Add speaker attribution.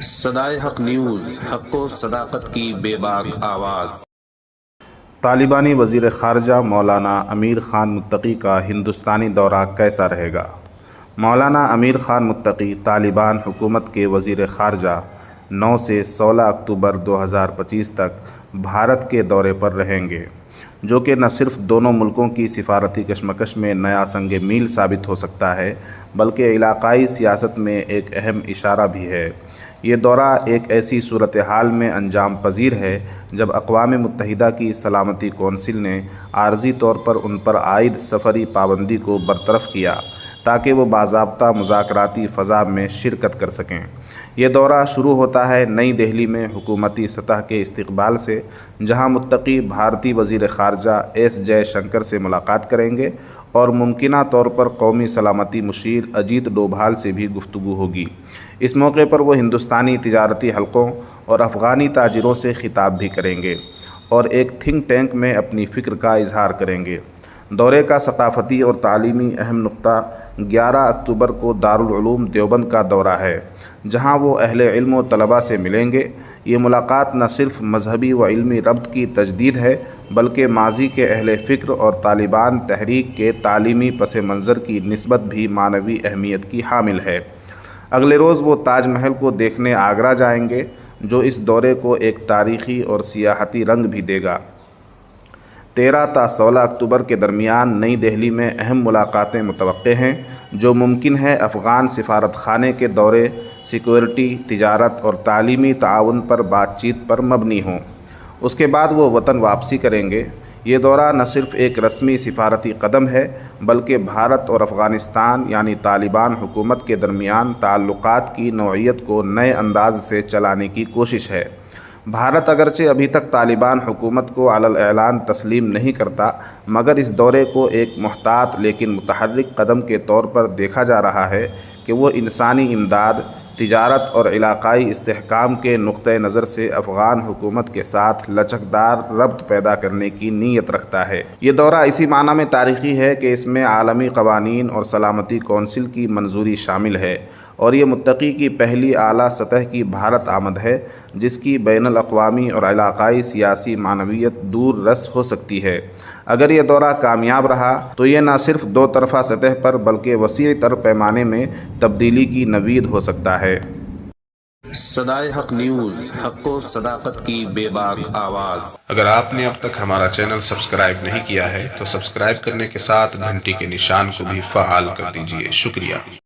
Speaker 1: صدائے حق نیوز، حق و صداقت کی بے باک آواز۔
Speaker 2: طالبانی وزیر خارجہ مولانا امیر خان متقی کا ہندوستانی دورہ کیسا رہے گا؟ مولانا امیر خان متقی طالبان حکومت کے وزیر خارجہ 9 سے 16 اکتوبر 2025 تک بھارت کے دورے پر رہیں گے، جو کہ نہ صرف دونوں ملکوں کی سفارتی کشمکش میں نیا سنگ میل ثابت ہو سکتا ہے، بلکہ علاقائی سیاست میں ایک اہم اشارہ بھی ہے۔ یہ دورہ ایک ایسی صورتحال میں انجام پذیر ہے جب اقوام متحدہ کی سلامتی کونسل نے عارضی طور پر ان پر عائد سفری پابندی کو برطرف کیا تاکہ وہ باضابطہ مذاکراتی فضا میں شرکت کر سکیں۔ یہ دورہ شروع ہوتا ہے نئی دہلی میں حکومتی سطح کے استقبال سے، جہاں متقی بھارتی وزیر خارجہ ایس جے شنکر سے ملاقات کریں گے اور ممکنہ طور پر قومی سلامتی مشیر اجیت ڈوبھال سے بھی گفتگو ہوگی۔ اس موقع پر وہ ہندوستانی تجارتی حلقوں اور افغانی تاجروں سے خطاب بھی کریں گے اور ایک تھنک ٹینک میں اپنی فکر کا اظہار کریں گے۔ دورے کا ثقافتی اور تعلیمی اہم نقطہ 11 اکتوبر کو دارالعلوم دیوبند کا دورہ ہے، جہاں وہ اہل علم و طلباء سے ملیں گے۔ یہ ملاقات نہ صرف مذہبی و علمی ربط کی تجدید ہے، بلکہ ماضی کے اہل فکر اور طالبان تحریک کے تعلیمی پس منظر کی نسبت بھی معنوی اہمیت کی حامل ہے۔ اگلے روز وہ تاج محل کو دیکھنے آگرہ جائیں گے، جو اس دورے کو ایک تاریخی اور سیاحتی رنگ بھی دے گا۔ 13 تا 16 اکتوبر کے درمیان نئی دہلی میں اہم ملاقاتیں متوقع ہیں، جو ممکن ہے افغان سفارت خانے کے دورے، سیکورٹی، تجارت اور تعلیمی تعاون پر بات چیت پر مبنی ہوں۔ اس کے بعد وہ وطن واپسی کریں گے۔ یہ دورہ نہ صرف ایک رسمی سفارتی قدم ہے، بلکہ بھارت اور افغانستان یعنی طالبان حکومت کے درمیان تعلقات کی نوعیت کو نئے انداز سے چلانے کی کوشش ہے۔ بھارت اگرچہ ابھی تک طالبان حکومت کو علی الاعلان تسلیم نہیں کرتا، مگر اس دورے کو ایک محتاط لیکن متحرک قدم کے طور پر دیکھا جا رہا ہے کہ وہ انسانی امداد، تجارت اور علاقائی استحکام کے نقطہ نظر سے افغان حکومت کے ساتھ لچکدار ربط پیدا کرنے کی نیت رکھتا ہے۔ یہ دورہ اسی معنی میں تاریخی ہے کہ اس میں عالمی قوانین اور سلامتی کونسل کی منظوری شامل ہے، اور یہ متقی کی پہلی اعلیٰ سطح کی بھارت آمد ہے، جس کی بین الاقوامی اور علاقائی سیاسی معنویت دور رس ہو سکتی ہے۔ اگر یہ دورہ کامیاب رہا تو یہ نہ صرف دو طرفہ سطح پر بلکہ وسیع تر پیمانے میں تبدیلی کی نوید ہو سکتا ہے۔
Speaker 1: صدائے حق نیوز، حق و صداقت کی بے باک آواز۔
Speaker 3: اگر آپ نے اب تک ہمارا چینل سبسکرائب نہیں کیا ہے تو سبسکرائب کرنے کے ساتھ گھنٹی کے نشان کو بھی فعال کر دیجئے۔ شکریہ۔